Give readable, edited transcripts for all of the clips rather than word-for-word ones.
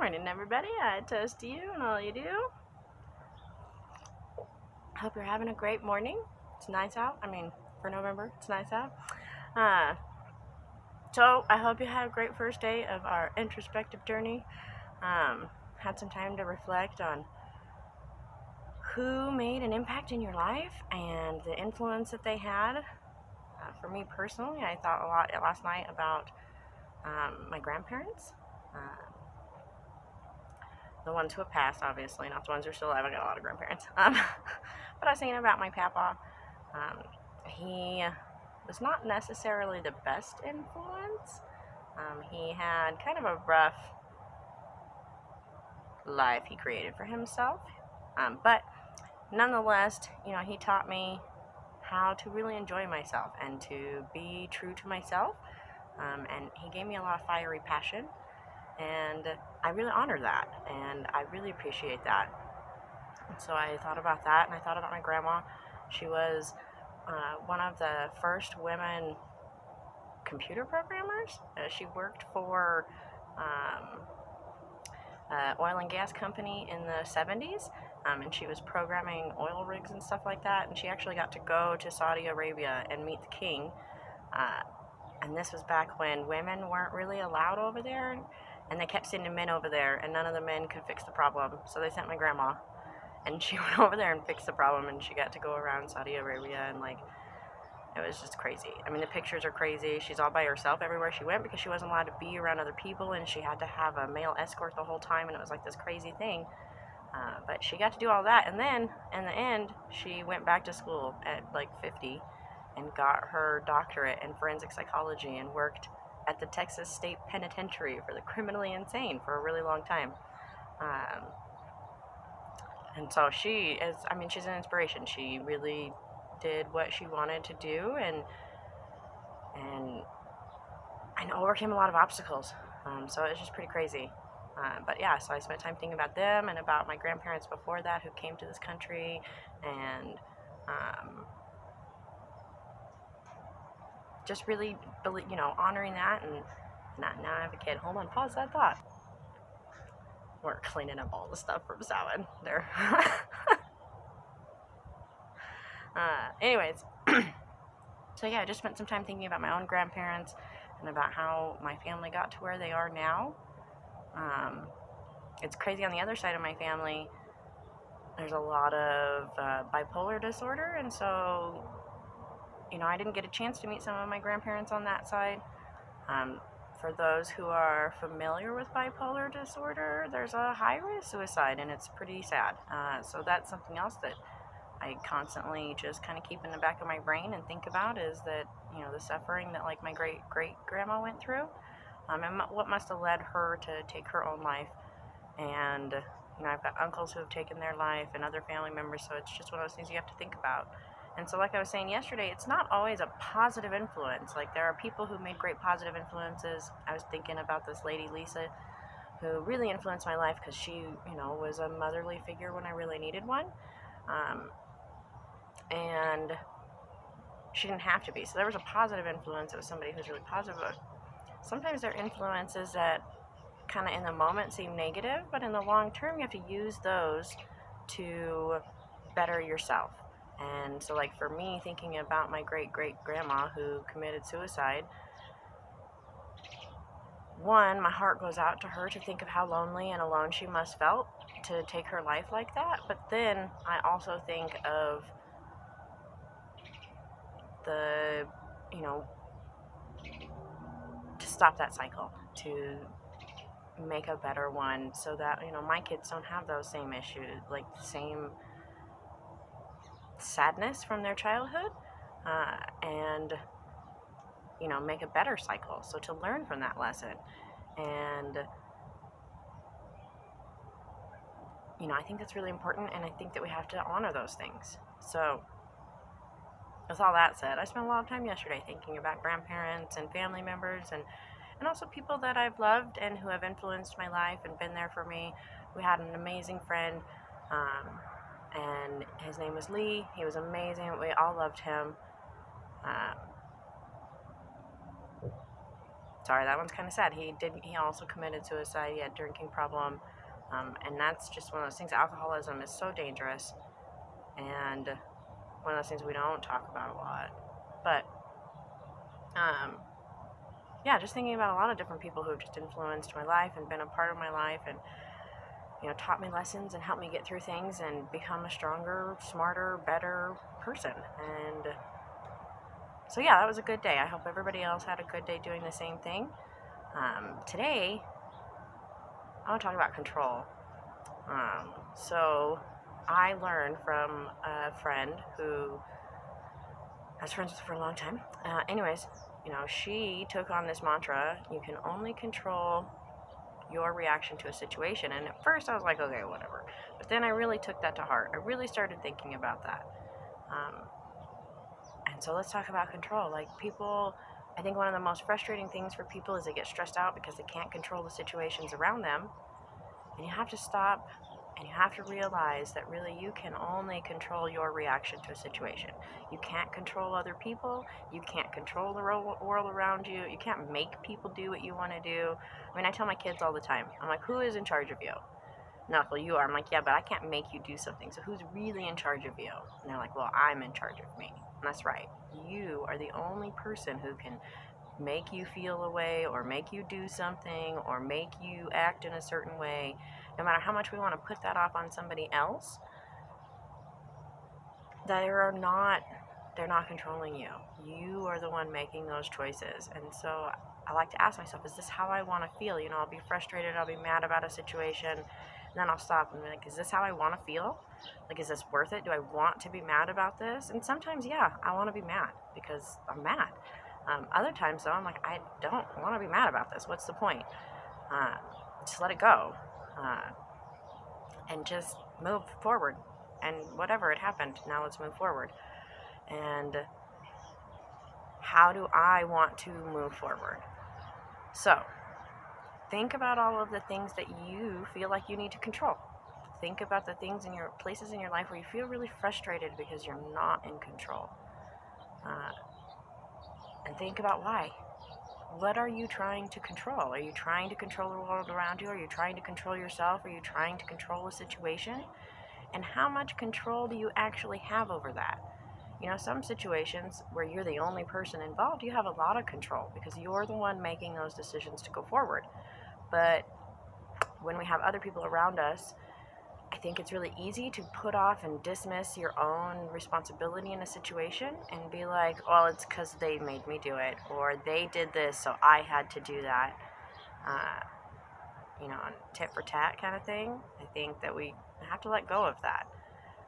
morning, everybody. I toast to you and all you do. Hope you're having a great morning. It's nice out. For November, it's nice out. Uh, so I hope you had a great first day of our introspective journey. Had some time to reflect on who made an impact in your life and the influence that they had. For me personally, I thought a lot last night about my grandparents. The ones who have passed, obviously, not the ones who are still alive. I got a lot of grandparents. But I was thinking about my papa. He was not necessarily the best influence. He had kind of a rough life he created for himself. But nonetheless, he taught me how to really enjoy myself and to be true to myself. And he gave me a lot of fiery passion. And I really honor that, and I really appreciate that. And so I thought about that, and I thought about my grandma. She was one of the first women computer programmers. She worked for oil and gas company in the 70s, and she was programming oil rigs and stuff like that, and she actually got to go to Saudi Arabia and meet the king. And this was back when women weren't really allowed over there, and they kept sending men over there, and none of the men could fix the problem. So they sent my grandma, and she went over there and fixed the problem, and she got to go around Saudi Arabia, and it was just crazy. The pictures are crazy. She's all by herself everywhere she went because she wasn't allowed to be around other people, and she had to have a male escort the whole time, and it was like this crazy thing. But she got to do all that, and then in the end, she went back to school at 50 and got her doctorate in forensic psychology and worked at the Texas State Penitentiary for the criminally insane for a really long time. And so she is, she's an inspiration. She really did what she wanted to do and overcame a lot of obstacles. So it's just pretty crazy. But yeah, so I spent time thinking about them and about my grandparents before that who came to this country, and just really, honoring that. And now I have a kid. Hold on, pause that thought. We're cleaning up all the stuff from salad there. Anyways, so yeah, I just spent some time thinking about my own grandparents and about how my family got to where they are now. It's crazy. On the other side of my family, there's a lot of bipolar disorder, and so I didn't get a chance to meet some of my grandparents on that side. For those who are familiar with bipolar disorder, there's a high rate of suicide, and it's pretty sad. So that's something else that I constantly just kind of keep in the back of my brain and think about, is that, the suffering that my great-great-grandma went through, and what must have led her to take her own life. And, I've got uncles who have taken their life and other family members, so it's just one of those things you have to think about. And so like I was saying yesterday, it's not always a positive influence. There are people who made great positive influences. I was thinking about this lady, Lisa, who really influenced my life because she, was a motherly figure when I really needed one. And she didn't have to be. So there was a positive influence. It was somebody who's really positive. But sometimes there are influences that kind of in the moment seem negative, but in the long term, you have to use those to better yourself. And so for me, thinking about my great-great-grandma who committed suicide, one, my heart goes out to her to think of how lonely and alone she must felt to take her life like that. But then I also think of the, to stop that cycle, to make a better one so that, my kids don't have those same issues, the same sadness from their childhood, and make a better cycle, so to learn from that lesson. And I think that's really important, and I think that we have to honor those things. So with all that said, I spent a lot of time yesterday thinking about grandparents and family members, and also people that I've loved and who have influenced my life and been there for me. We had an amazing friend, and his name was Lee. He was amazing. We all loved him. sorry, that one's kind of sad. He also committed suicide. He had a drinking problem. And that's just one of those things. Alcoholism is so dangerous, and one of those things we don't talk about a lot. But, yeah, just thinking about a lot of different people who have just influenced my life and been a part of my life and, taught me lessons and helped me get through things and become a stronger, smarter, better person. And so, yeah, that was a good day. I hope everybody else had a good day doing the same thing. Today, I want to talk about control. So I learned from a friend who I was friends with for a long time. Anyways, she took on this mantra: you can only control your reaction to a situation. And at first I was like, okay, whatever. But then I really took that to heart. I really started thinking about that. And so let's talk about control. Like, people, I think one of the most frustrating things for people is they get stressed out because they can't control the situations around them. And you have to stop and you have to realize that really you can only control your reaction to a situation. You can't control other people. You can't control the world around you. You can't make people do what you want to do. I mean, I tell my kids all the time, I'm like, who is in charge of you? No, well, you are. I'm like, yeah, but I can't make you do something. So who's really in charge of you? And they're like, well, I'm in charge of me. And that's right. You are the only person who can make you feel a way or make you do something or make you act in a certain way. No matter how much we want to put that off on somebody else, they're not controlling you. You are the one making those choices. And so I like to ask myself, is this how I want to feel? I'll be frustrated, I'll be mad about a situation, and then I'll stop and be like, is this how I want to feel? Like, is this worth it? Do I want to be mad about this? And sometimes, yeah, I want to be mad because I'm mad. Other times, though, I'm like, I don't want to be mad about this. What's the point? Just let it go. And just move forward. And whatever, it happened. Now let's move forward. And how do I want to move forward? So, think about all of the things that you feel like you need to control. Think about the things in your places in your life where you feel really frustrated because you're not in control. And think about why. What are you trying to control? Are you trying to control the world around you? Are you trying to control yourself? Are you trying to control a situation? And how much control do you actually have over that? Some situations where you're the only person involved, you have a lot of control because you're the one making those decisions to go forward. But when we have other people around us, I think it's really easy to put off and dismiss your own responsibility in a situation and be like, well, it's because they made me do it, or they did this, so I had to do that. Tit for tat kind of thing. I think that we have to let go of that.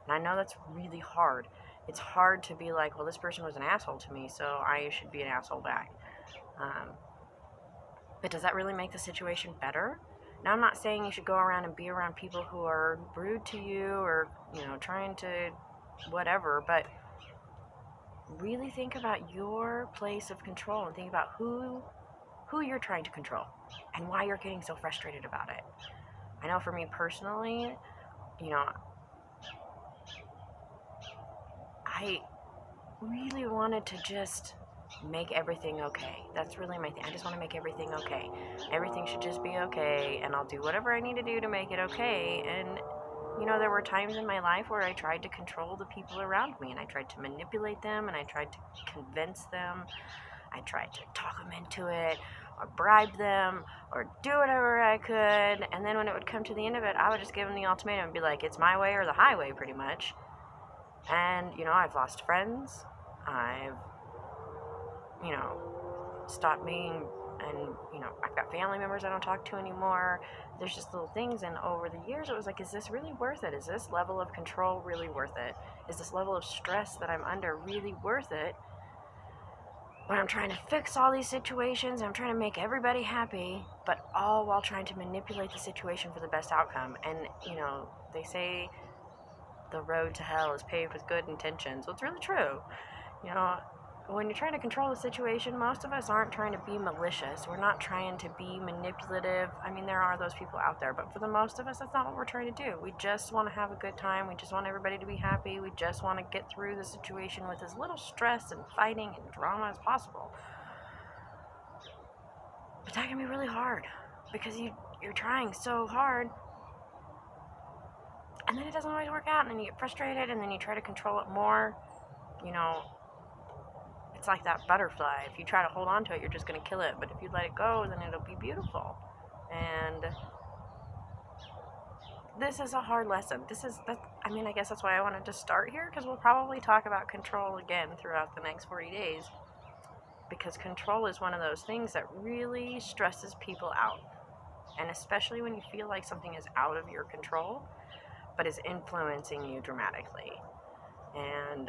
And I know that's really hard. It's hard to be like, well, this person was an asshole to me, so I should be an asshole back. But does that really make the situation better? Now, I'm not saying you should go around and be around people who are rude to you or, trying to whatever, but really think about your place of control and think about who you're trying to control and why you're getting so frustrated about it. I know for me personally, I really wanted to just make everything okay. That's really my thing. I just want to make everything okay. Everything should just be okay, and I'll do whatever I need to do to make it okay. And there were times in my life where I tried to control the people around me, and I tried to manipulate them, and I tried to convince them. I tried to talk them into it, or bribe them, or do whatever I could. And then when it would come to the end of it, I would just give them the ultimatum and be like, it's my way or the highway, pretty much. And, I've lost friends. I've stopped being, and, I've got family members I don't talk to anymore. There's just little things, and over the years it was like, is this really worth it? Is this level of control really worth it? Is this level of stress that I'm under really worth it? When I'm trying to fix all these situations, I'm trying to make everybody happy, but all while trying to manipulate the situation for the best outcome. And, they say the road to hell is paved with good intentions. Well, it's really true. When you're trying to control the situation, most of us aren't trying to be malicious. We're not trying to be manipulative. I mean, there are those people out there, but for the most of us, that's not what we're trying to do. We just want to have a good time. We just want everybody to be happy. We just want to get through the situation with as little stress and fighting and drama as possible. But that can be really hard because you're trying so hard, and then it doesn't always work out, and then you get frustrated, and then you try to control it more. You know, it's like that butterfly. If you try to hold on to it, you're just going to kill it. But if you let it go, then it'll be beautiful. And this is a hard lesson. I guess that's why I wanted to start here, because we'll probably talk about control again throughout the next 40 days. Because control is one of those things that really stresses people out. And especially when you feel like something is out of your control, but is influencing you dramatically. And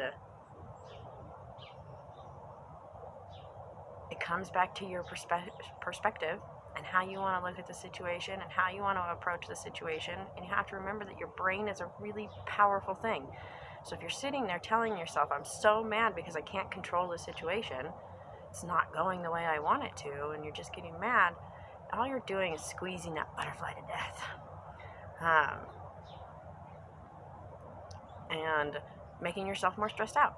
it comes back to your perspective and how you want to look at the situation and how you want to approach the situation. And you have to remember that your brain is a really powerful thing. So if you're sitting there telling yourself, I'm so mad because I can't control the situation, it's not going the way I want it to, and you're just getting mad, all you're doing is squeezing that butterfly to death. And making yourself more stressed out.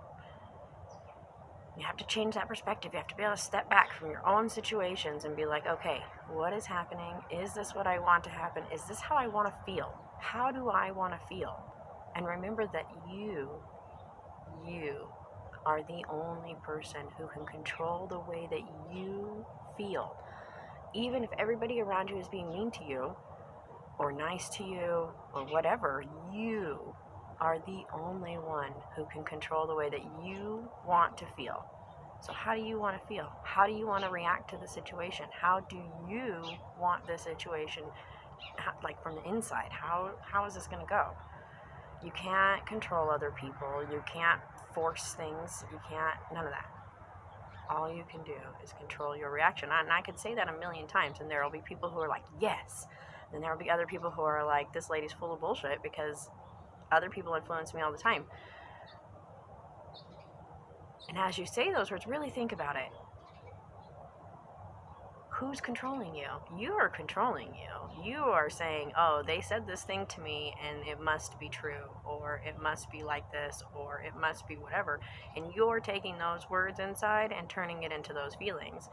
You have to change that perspective. You have to be able to step back from your own situations and be like, okay, what is happening? Is this what I want to happen? Is this how I want to feel? How do I want to feel? And remember that you are the only person who can control the way that you feel. Even if everybody around you is being mean to you or nice to you or whatever, you are the only one who can control the way that you want to feel. So how do you want to feel? How do you want to react to the situation? How do you want the situation, like from the inside? How is this going to go? You can't control other people. You can't force things. You can't, none of that. All you can do is control your reaction. And I could say that a million times, and there will be people who are like, yes. And there will be other people who are like, this lady's full of bullshit, because other people influence me all the time. And as you say those words, really think about it. Who's controlling you? You are controlling you. You are saying, oh, they said this thing to me and it must be true, or it must be like this, or it must be whatever. And you're taking those words inside and turning it into those feelings.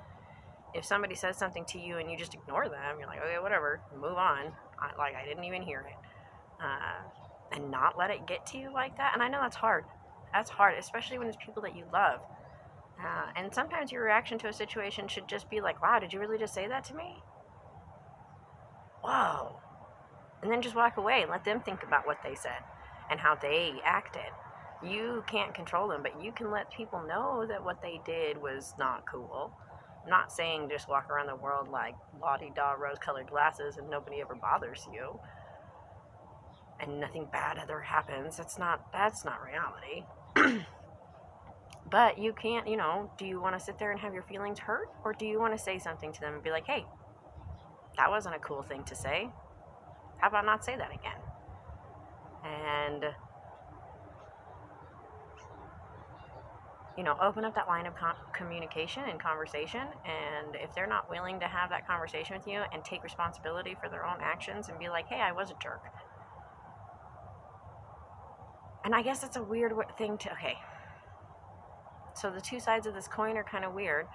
If somebody says something to you and you just ignore them, you're like, okay, whatever, move on. I didn't even hear it. And not let it get to you like that. And I know that's hard. That's hard, especially when it's people that you love. And sometimes your reaction to a situation should just be like, wow, did you really just say that to me? Whoa. And then just walk away and let them think about what they said and how they acted. You can't control them, but you can let people know that what they did was not cool. I'm not saying just walk around the world like la-di-da rose-colored glasses and nobody ever bothers you and nothing bad ever happens. That's not reality. But you can't, do you want to sit there and have your feelings hurt? Or do you want to say something to them and be like, hey, that wasn't a cool thing to say. How about not say that again? And, open up that line of communication and conversation. And if they're not willing to have that conversation with you and take responsibility for their own actions and be like, hey, I was a jerk. And I guess it's a weird thing to, okay. So the two sides of this coin are kind of weird,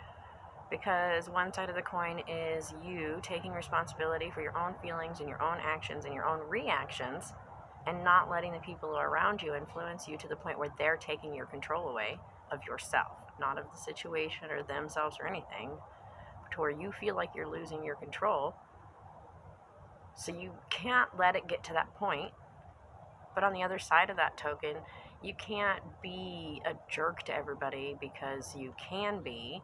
because one side of the coin is you taking responsibility for your own feelings and your own actions and your own reactions, and not letting the people around you influence you to the point where they're taking your control away of yourself, not of the situation or themselves or anything, but to where you feel like you're losing your control. So you can't let it get to that point. But on the other side of that token, you can't be a jerk to everybody because you can be.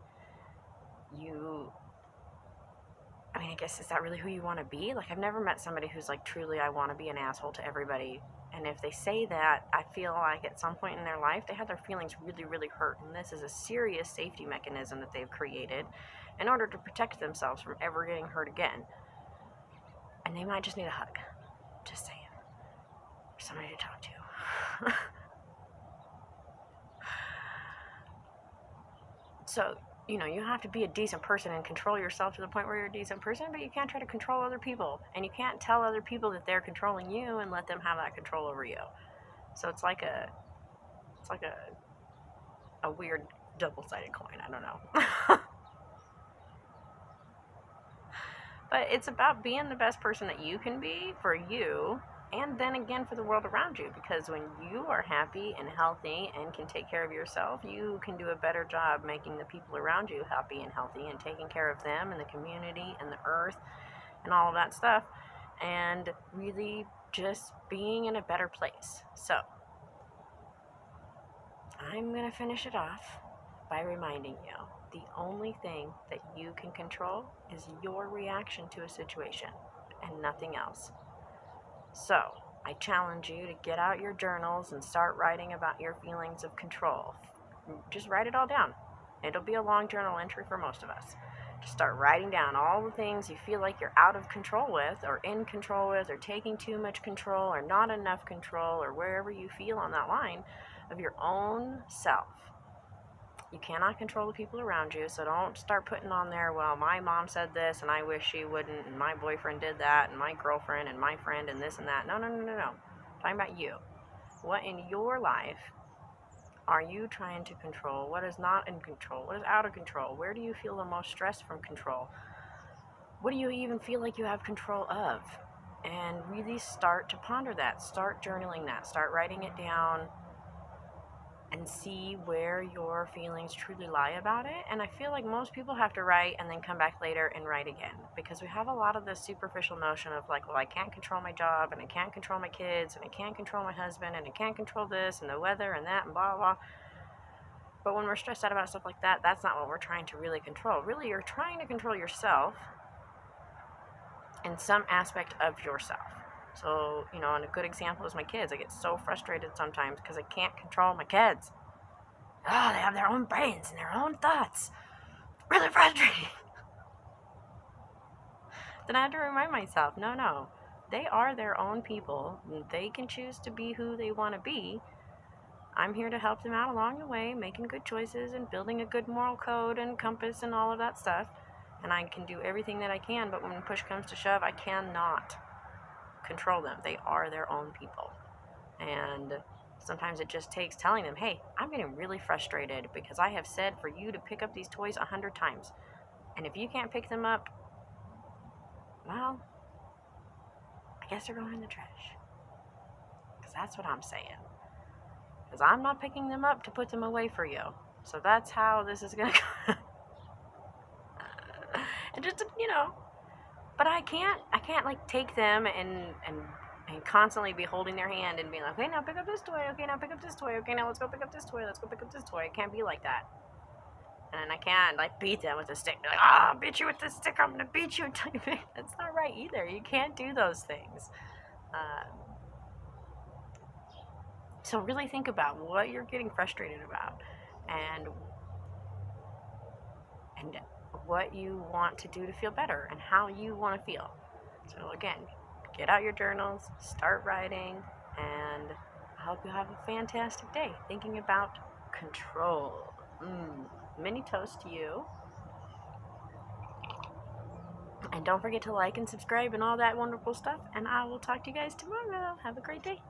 I guess, is that really who you want to be? Like, I've never met somebody who's like, truly, I want to be an asshole to everybody. And if they say that, I feel like at some point in their life, they had their feelings really, really hurt. And this is a serious safety mechanism that they've created in order to protect themselves from ever getting hurt again. And they might just need a hug. Just saying. Or somebody to talk to. So, you have to be a decent person and control yourself to the point where you're a decent person, but you can't try to control other people. And you can't tell other people that they're controlling you and let them have that control over you. So it's like a weird double-sided coin. I don't know. But it's about being the best person that you can be for you, and then again for the world around you, because when you are happy and healthy and can take care of yourself, you can do a better job making the people around you happy and healthy and taking care of them and the community and the earth and all of that stuff, and really just being in a better place. So I'm going to finish it off by reminding you, the only thing that you can control is your reaction to a situation and nothing else. So I challenge you to get out your journals and start writing about your feelings of control. Just write it all down. It'll be a long journal entry for most of us. Just start writing down all the things you feel like you're out of control with, or in control with, or taking too much control, or not enough control, or wherever you feel on that line of your own self. You cannot control the people around you, so don't start putting on there, well, my mom said this, and I wish she wouldn't, and my boyfriend did that, and my girlfriend, and my friend, and this and that. No. Talking about you. What in your life are you trying to control? What is not in control? What is out of control? Where do you feel the most stress from control? What do you even feel like you have control of? And really start to ponder that. Start journaling that. Start writing it down and see where your feelings truly lie about it. And I feel like most people have to write and then come back later and write again, because we have a lot of this superficial notion of like, well, I can't control my job, and I can't control my kids, and I can't control my husband, and I can't control this and the weather and that and blah blah. But when we're stressed out about stuff like that, that's not what we're trying to really control. Really, you're trying to control yourself in some aspect of yourself. So, and a good example is my kids. I get so frustrated sometimes because I can't control my kids. Oh, they have their own brains and their own thoughts. Really frustrating. Then I have to remind myself, no. They are their own people. They can choose to be who they want to be. I'm here to help them out along the way, making good choices and building a good moral code and compass and all of that stuff. And I can do everything that I can, but when push comes to shove, I cannot control them. They are their own people. And sometimes it just takes telling them, hey, I'm getting really frustrated because I have said for you to pick up these toys 100 times. And if you can't pick them up, well, I guess they're going in the trash. Because that's what I'm saying. Because I'm not picking them up to put them away for you. So that's how this is going to go. And just, but I can't like take them and constantly be holding their hand and being like, okay, now pick up this toy. Okay, now pick up this toy. Okay, now let's go pick up this toy. Let's go pick up this toy. It can't be like that. And I can't like beat them with a stick. Be like, I'll beat you with this stick. I'm gonna beat you until you pick. That's not right either. You can't do those things. So really think about what you're getting frustrated about, and what you want to do to feel better, and how you want to feel. So again, get out your journals, start writing, and I hope you have a fantastic day thinking about control. Mini toast to you. And don't forget to like and subscribe and all that wonderful stuff. And I will talk to you guys tomorrow. Have a great day.